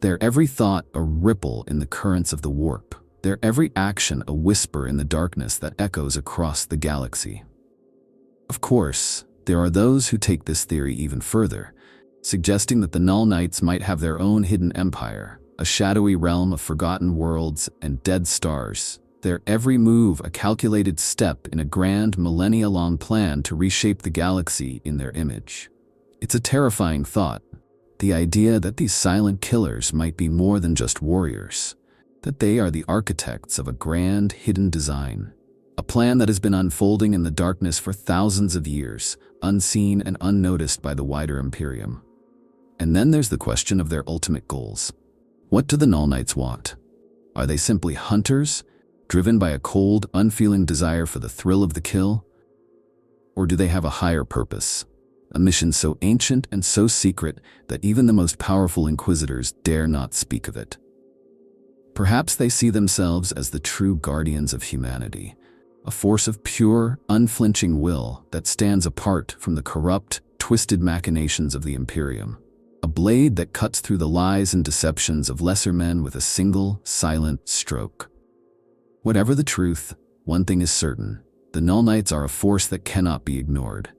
Speaker 1: Their every thought a ripple in the currents of the warp, their every action a whisper in the darkness that echoes across the galaxy. Of course, there are those who take this theory even further, suggesting that the Null Knights might have their own hidden empire, a shadowy realm of forgotten worlds and dead stars, their every move a calculated step in a grand millennia-long plan to reshape the galaxy in their image. It's a terrifying thought, the idea that these silent killers might be more than just warriors, that they are the architects of a grand hidden design, a plan that has been unfolding in the darkness for thousands of years, unseen and unnoticed by the wider Imperium. And then there's the question of their ultimate goals. What do the Null Knights want? Are they simply hunters, driven by a cold, unfeeling desire for the thrill of the kill? Or do they have a higher purpose, a mission so ancient and so secret that even the most powerful inquisitors dare not speak of it? Perhaps they see themselves as the true guardians of humanity, a force of pure, unflinching will that stands apart from the corrupt, twisted machinations of the Imperium, a blade that cuts through the lies and deceptions of lesser men with a single, silent stroke. Whatever the truth, one thing is certain: the Null Knights are a force that cannot be ignored.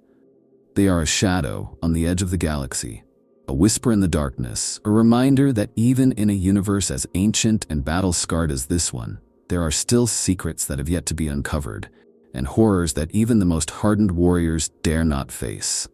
Speaker 1: They are a shadow on the edge of the galaxy, a whisper in the darkness, a reminder that even in a universe as ancient and battle-scarred as this one, there are still secrets that have yet to be uncovered, and horrors that even the most hardened warriors dare not face.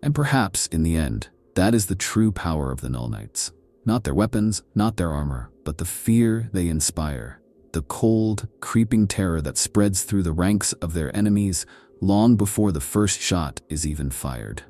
Speaker 1: And perhaps, in the end, that is the true power of the Null Knights. Not their weapons, not their armor, but the fear they inspire, the cold, creeping terror that spreads through the ranks of their enemies long before the first shot is even fired.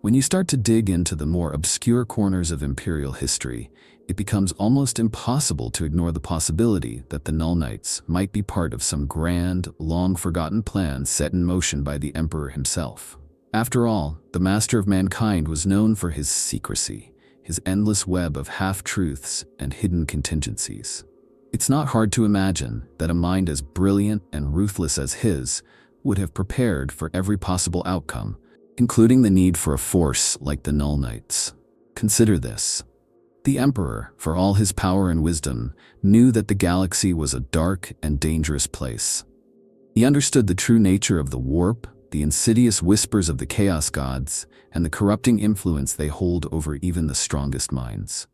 Speaker 1: When you start to dig into the more obscure corners of Imperial history, it becomes almost impossible to ignore the possibility that the Null Knights might be part of some grand, long-forgotten plan set in motion by the Emperor himself. After all, the Master of Mankind was known for his secrecy, his endless web of half-truths and hidden contingencies. It's not hard to imagine that a mind as brilliant and ruthless as his would have prepared for every possible outcome, including the need for a force like the Null Knights. Consider this. The Emperor, for all his power and wisdom, knew that the galaxy was a dark and dangerous place. He understood the true nature of the warp, the insidious whispers of the Chaos Gods, and the corrupting influence they hold over even the strongest minds.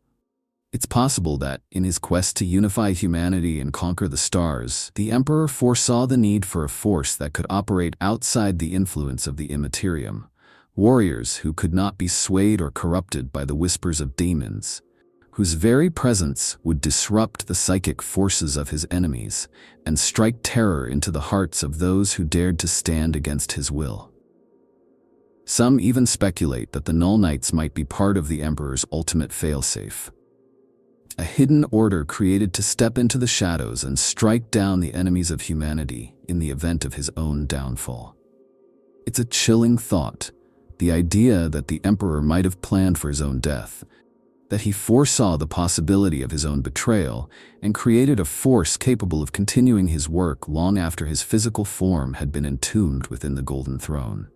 Speaker 1: It's possible that, in his quest to unify humanity and conquer the stars, the Emperor foresaw the need for a force that could operate outside the influence of the Imperium, warriors who could not be swayed or corrupted by the whispers of demons, whose very presence would disrupt the psychic forces of his enemies and strike terror into the hearts of those who dared to stand against his will. Some even speculate that the Null Knights might be part of the Emperor's ultimate failsafe, a hidden order created to step into the shadows and strike down the enemies of humanity in the event of his own downfall. It's a chilling thought, the idea that the Emperor might have planned for his own death, that he foresaw the possibility of his own betrayal and created a force capable of continuing his work long after his physical form had been entombed within the Golden Throne.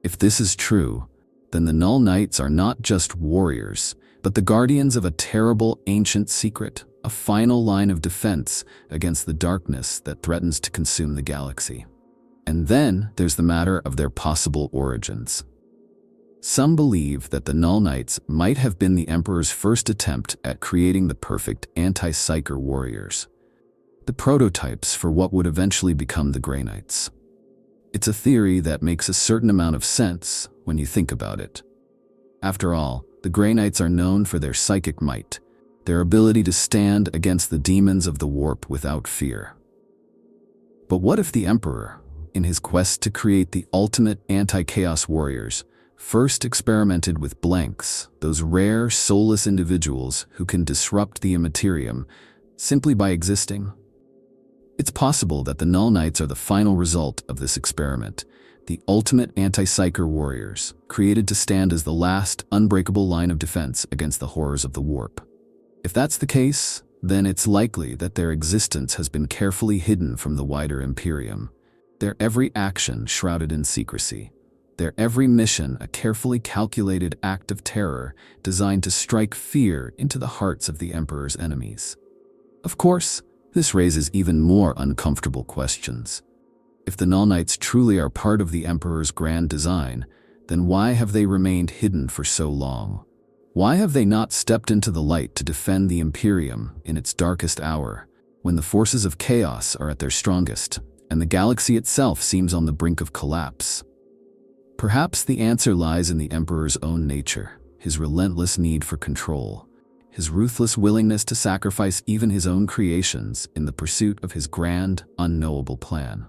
Speaker 1: If this is true, then the Null Knights are not just warriors, but the guardians of a terrible ancient secret, a final line of defense against the darkness that threatens to consume the galaxy. And then there's the matter of their possible origins. Some believe that the Null Knights might have been the Emperor's first attempt at creating the perfect anti-psyker warriors, the prototypes for what would eventually become the Grey Knights. It's a theory that makes a certain amount of sense when you think about it. After all, the Grey Knights are known for their psychic might, their ability to stand against the demons of the warp without fear. But what if the Emperor, in his quest to create the ultimate anti-chaos warriors, first experimented with blanks, those rare, soulless individuals who can disrupt the Imperium simply by existing? It's possible that the Null Knights are the final result of this experiment, the ultimate anti-psyker warriors, created to stand as the last, unbreakable line of defense against the horrors of the warp. If that's the case, then it's likely that their existence has been carefully hidden from the wider Imperium, their every action shrouded in secrecy, their every mission a carefully calculated act of terror designed to strike fear into the hearts of the Emperor's enemies. Of course, this raises even more uncomfortable questions. If the Null Knights truly are part of the Emperor's grand design, then why have they remained hidden for so long? Why have they not stepped into the light to defend the Imperium in its darkest hour, when the forces of chaos are at their strongest, and the galaxy itself seems on the brink of collapse? Perhaps the answer lies in the Emperor's own nature, his relentless need for control, his ruthless willingness to sacrifice even his own creations in the pursuit of his grand, unknowable plan.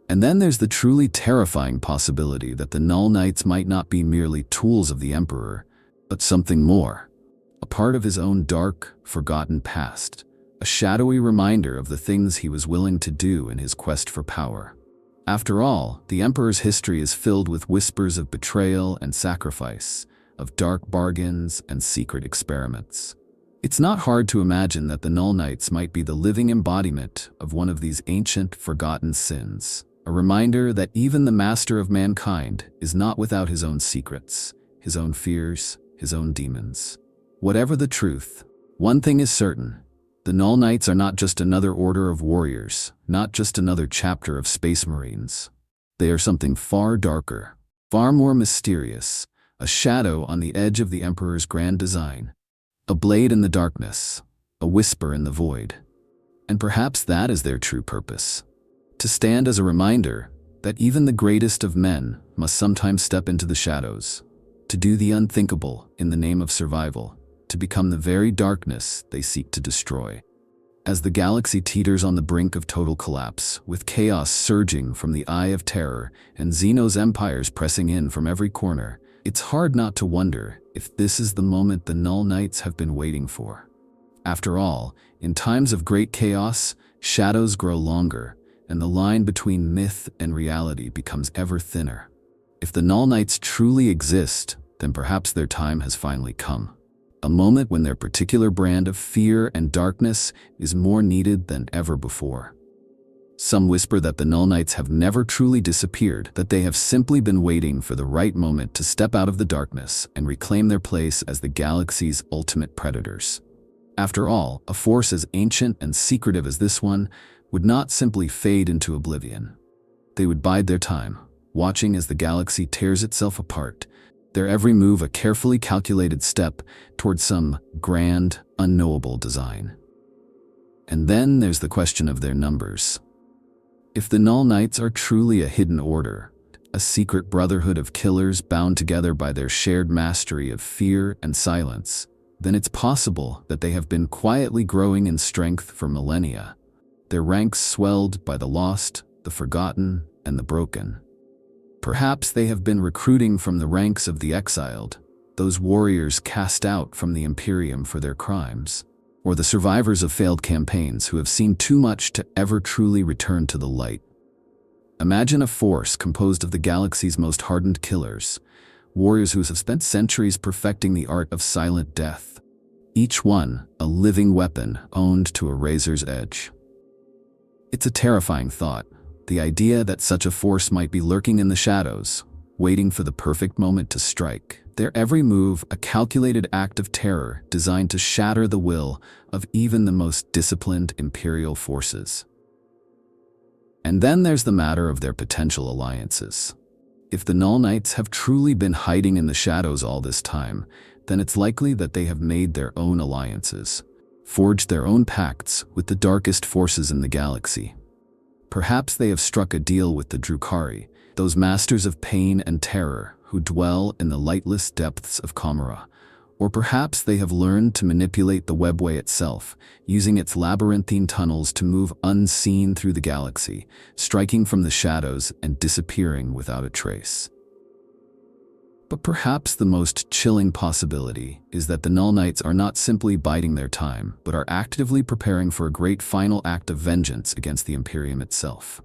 Speaker 1: And then there's the truly terrifying possibility that the Null Knights might not be merely tools of the Emperor, but something more, a part of his own dark, forgotten past, a shadowy reminder of the things he was willing to do in his quest for power. After all, the Emperor's history is filled with whispers of betrayal and sacrifice, of dark bargains and secret experiments. It's not hard to imagine that the Null Knights might be the living embodiment of one of these ancient, forgotten sins, a reminder that even the master of mankind is not without his own secrets, his own fears, his own demons. Whatever the truth, one thing is certain: the Null Knights are not just another order of warriors, not just another chapter of Space Marines. They are something far darker, far more mysterious, a shadow on the edge of the Emperor's grand design, a blade in the darkness, a whisper in the void. And perhaps that is their true purpose: to stand as a reminder that even the greatest of men must sometimes step into the shadows, to do the unthinkable in the name of survival, to become the very darkness they seek to destroy. As the galaxy teeters on the brink of total collapse, with chaos surging from the Eye of Terror and Xeno's empires pressing in from every corner, it's hard not to wonder if this is the moment the Null Knights have been waiting for. After all, in times of great chaos, shadows grow longer, and the line between myth and reality becomes ever thinner. If the Null Knights truly exist, then perhaps their time has finally come. A moment when their particular brand of fear and darkness is more needed than ever before. Some whisper that the Null Knights have never truly disappeared, that they have simply been waiting for the right moment to step out of the darkness and reclaim their place as the galaxy's ultimate predators. After all, a force as ancient and secretive as this one would not simply fade into oblivion. They would bide their time, watching as the galaxy tears itself apart, their every move a carefully calculated step towards some grand, unknowable design. And then there's the question of their numbers. If the Null Knights are truly a hidden order, a secret brotherhood of killers bound together by their shared mastery of fear and silence, then it's possible that they have been quietly growing in strength for millennia, their ranks swelled by the lost, the forgotten, and the broken. Perhaps they have been recruiting from the ranks of the exiled, those warriors cast out from the Imperium for their crimes, or the survivors of failed campaigns who have seen too much to ever truly return to the light. Imagine a force composed of the galaxy's most hardened killers, warriors who have spent centuries perfecting the art of silent death, each one a living weapon honed to a razor's edge. It's a terrifying thought, the idea that such a force might be lurking in the shadows, waiting for the perfect moment to strike, their every move a calculated act of terror designed to shatter the will of even the most disciplined Imperial forces. And then there's the matter of their potential alliances. If the Null Knights have truly been hiding in the shadows all this time, then it's likely that they have made their own alliances, forged their own pacts with the darkest forces in the galaxy. Perhaps they have struck a deal with the Drukhari, those masters of pain and terror who dwell in the lightless depths of Kamara. Or perhaps they have learned to manipulate the webway itself, using its labyrinthine tunnels to move unseen through the galaxy, striking from the shadows and disappearing without a trace. But perhaps the most chilling possibility is that the Null Knights are not simply biding their time, but are actively preparing for a great final act of vengeance against the Imperium itself.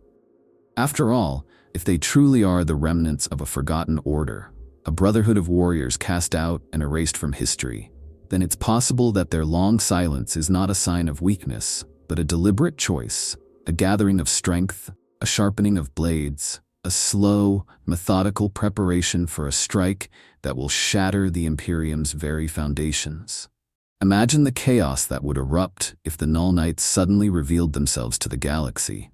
Speaker 1: After all, if they truly are the remnants of a forgotten order, a brotherhood of warriors cast out and erased from history, then it's possible that their long silence is not a sign of weakness, but a deliberate choice, a gathering of strength, a sharpening of blades, a slow, methodical preparation for a strike that will shatter the Imperium's very foundations. Imagine the chaos that would erupt if the Null Knights suddenly revealed themselves to the galaxy.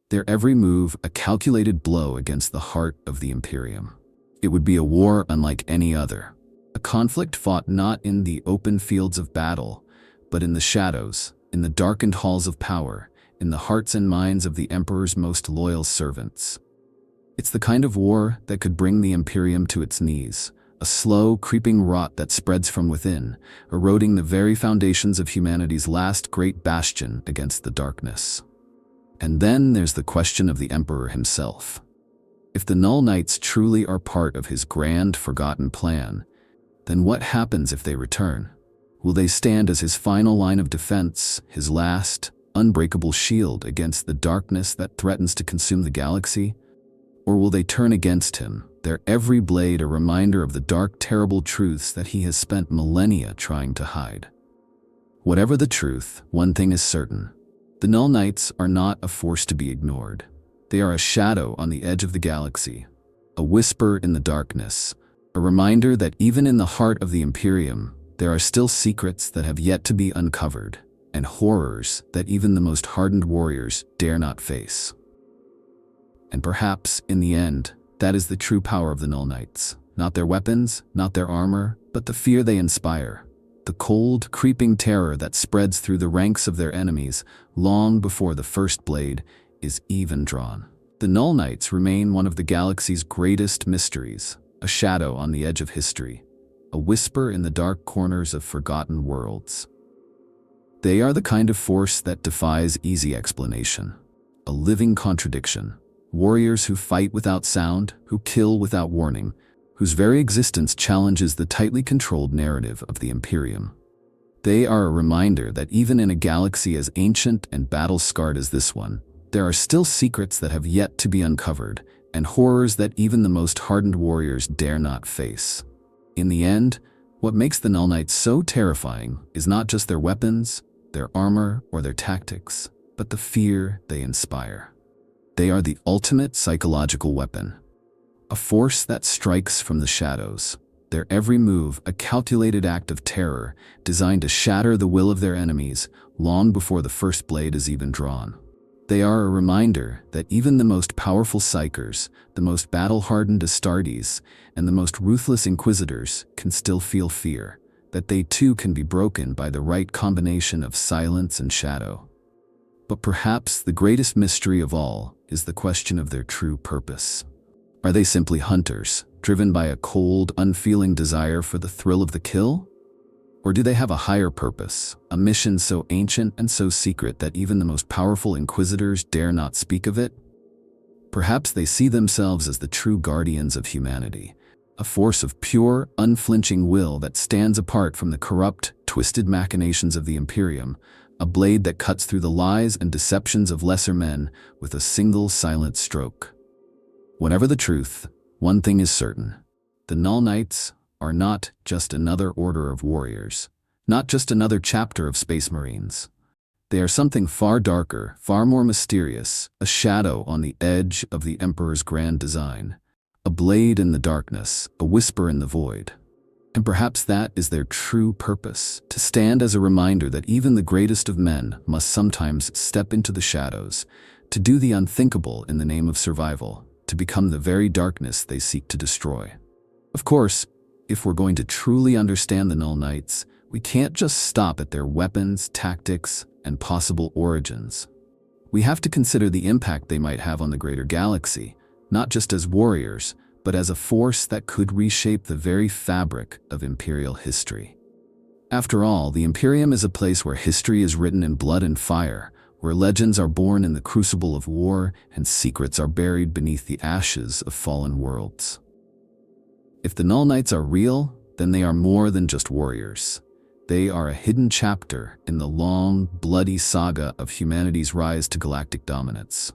Speaker 1: Their every move a calculated blow against the heart of the Imperium. It would be a war unlike any other. A conflict fought not in the open fields of battle, but in the shadows, in the darkened halls of power, in the hearts and minds of the Emperor's most loyal servants. It's the kind of war that could bring the Imperium to its knees, a slow, creeping rot that spreads from within, eroding the very foundations of humanity's last great bastion against the darkness. And then there's the question of the Emperor himself. If the Null Knights truly are part of his grand, forgotten plan, then what happens if they return? Will they stand as his final line of defense, his last, unbreakable shield against the darkness that threatens to consume the galaxy? Or will they turn against him, their every blade a reminder of the dark, terrible truths that he has spent millennia trying to hide? Whatever the truth, one thing is certain. The Null Knights are not a force to be ignored. They are a shadow on the edge of the galaxy, a whisper in the darkness, a reminder that even in the heart of the Imperium, there are still secrets that have yet to be uncovered, and horrors that even the most hardened warriors dare not face. And perhaps, in the end, that is the true power of the Null Knights. Not their weapons, not their armor, but the fear they inspire. The cold, creeping terror that spreads through the ranks of their enemies long before the first blade is even drawn. The Null Knights remain one of the galaxy's greatest mysteries, a shadow on the edge of history, a whisper in the dark corners of forgotten worlds. They are the kind of force that defies easy explanation, a living contradiction. Warriors who fight without sound, who kill without warning, whose very existence challenges the tightly controlled narrative of the Imperium. They are a reminder that even in a galaxy as ancient and battle-scarred as this one, there are still secrets that have yet to be uncovered, and horrors that even the most hardened warriors dare not face. In the end, what makes the Null Knights so terrifying is not just their weapons, their armor, or their tactics, but the fear they inspire. They are the ultimate psychological weapon, a force that strikes from the shadows, their every move a calculated act of terror designed to shatter the will of their enemies long before the first blade is even drawn. They are a reminder that even the most powerful psychers, the most battle-hardened Astartes, and the most ruthless inquisitors can still feel fear, that they too can be broken by the right combination of silence and shadow. But perhaps the greatest mystery of all is the question of their true purpose. Are they simply hunters, driven by a cold, unfeeling desire for the thrill of the kill? Or do they have a higher purpose, a mission so ancient and so secret that even the most powerful inquisitors dare not speak of it? Perhaps they see themselves as the true guardians of humanity, a force of pure, unflinching will that stands apart from the corrupt, twisted machinations of the Imperium, a blade that cuts through the lies and deceptions of lesser men with a single silent stroke. Whatever the truth, one thing is certain. The Null Knights are not just another order of warriors, not just another chapter of Space Marines. They are something far darker, far more mysterious, a shadow on the edge of the Emperor's grand design, a blade in the darkness, a whisper in the void. And perhaps that is their true purpose, to stand as a reminder that even the greatest of men must sometimes step into the shadows, to do the unthinkable in the name of survival, to become the very darkness they seek to destroy. Of course, if we're going to truly understand the Null Knights, we can't just stop at their weapons, tactics, and possible origins. We have to consider the impact they might have on the greater galaxy, not just as warriors, but as a force that could reshape the very fabric of Imperial history. After all, the Imperium is a place where history is written in blood and fire, where legends are born in the crucible of war and secrets are buried beneath the ashes of fallen worlds. If the Null Knights are real, then they are more than just warriors. They are a hidden chapter in the long, bloody saga of humanity's rise to galactic dominance.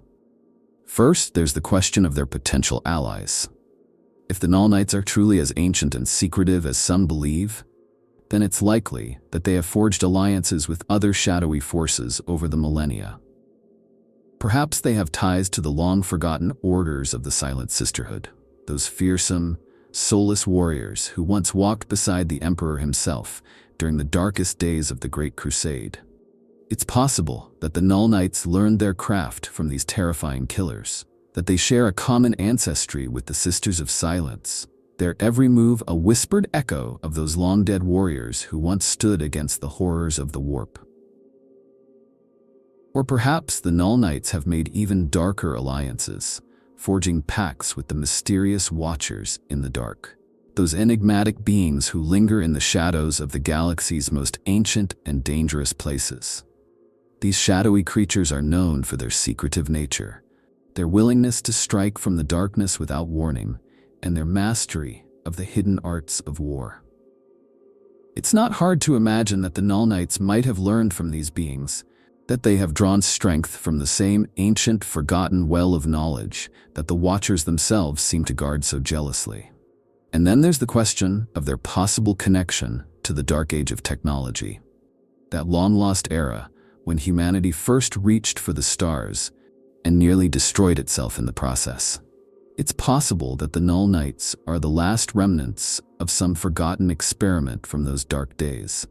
Speaker 1: First, there's the question of their potential allies. If the Null Knights are truly as ancient and secretive as some believe, then it's likely that they have forged alliances with other shadowy forces over the millennia. Perhaps they have ties to the long-forgotten orders of the Silent Sisterhood, those fearsome, soulless warriors who once walked beside the Emperor himself, during the darkest days of the Great Crusade. It's possible that the Null Knights learned their craft from these terrifying killers, that they share a common ancestry with the Sisters of Silence, their every move a whispered echo of those long-dead warriors who once stood against the horrors of the warp. Or perhaps the Null Knights have made even darker alliances, forging pacts with the mysterious Watchers in the dark, those enigmatic beings who linger in the shadows of the galaxy's most ancient and dangerous places. These shadowy creatures are known for their secretive nature, their willingness to strike from the darkness without warning, and their mastery of the hidden arts of war. It's not hard to imagine that the Null Knights might have learned from these beings, that they have drawn strength from the same ancient, forgotten well of knowledge that the Watchers themselves seem to guard so jealously. And then there's the question of their possible connection to the Dark Age of technology, that long-lost era when humanity first reached for the stars and nearly destroyed itself in the process. It's possible that the Null Knights are the last remnants of some forgotten experiment from those dark days,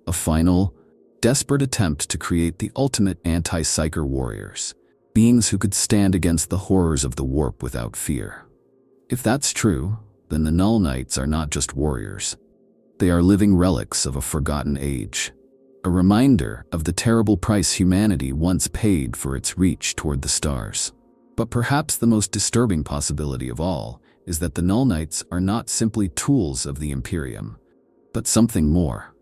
Speaker 1: a final, desperate attempt to create the ultimate anti-psyker warriors, beings who could stand against the horrors of the warp without fear. If that's true, then the Null Knights are not just warriors. They are living relics of a forgotten age, a reminder of the terrible price humanity once paid for its reach toward the stars. But perhaps the most disturbing possibility of all is that the Null Knights are not simply tools of the Imperium, but something more.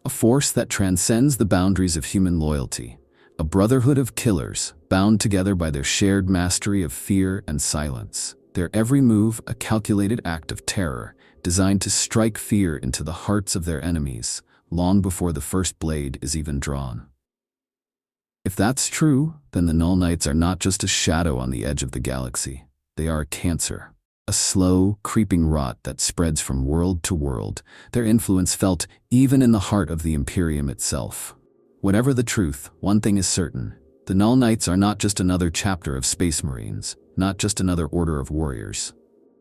Speaker 1: A force that transcends the boundaries of human loyalty, a brotherhood of killers bound together by their shared mastery of fear and silence, their every move a calculated act of terror designed to strike fear into the hearts of their enemies long before the first blade is even drawn. If that's true, then the Null Knights are not just a shadow on the edge of the galaxy. They are a cancer, a slow, creeping rot that spreads from world to world, their influence felt even in the heart of the Imperium itself. Whatever the truth, one thing is certain. The Null Knights are not just another chapter of Space Marines, not just another order of warriors.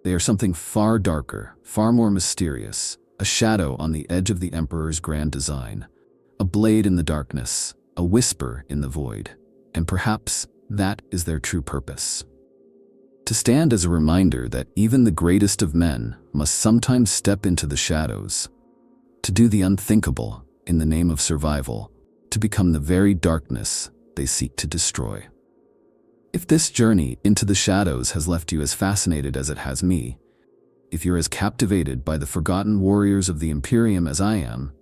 Speaker 1: They are something far darker, far more mysterious, a shadow on the edge of the Emperor's grand design, a blade in the darkness, a whisper in the void, and perhaps that is their true purpose. To stand as a reminder that even the greatest of men must sometimes step into the shadows, to do the unthinkable in the name of survival, to become the very darkness they seek to destroy. If this journey into the shadows has left you as fascinated as it has me, if you're as captivated by the forgotten warriors of the Imperium as I am,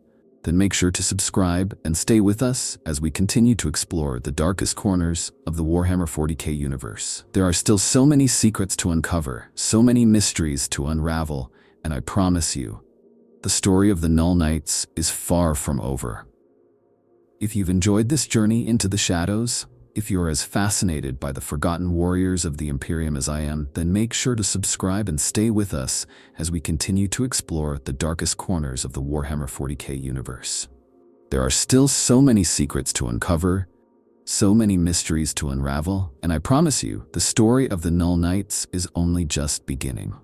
Speaker 1: then make sure to subscribe and stay with us as we continue to explore the darkest corners of the Warhammer 40k universe. There are still so many secrets to uncover, so many mysteries to unravel, and I promise you, the story of the Null Knights is far from over. If you've enjoyed this journey into the shadows, if you're as fascinated by the forgotten warriors of the Imperium as I am, then make sure to subscribe and stay with us as we continue to explore the darkest corners of the Warhammer 40k universe. There are still so many secrets to uncover, so many mysteries to unravel, and I promise you, the story of the Null Knights is only just beginning.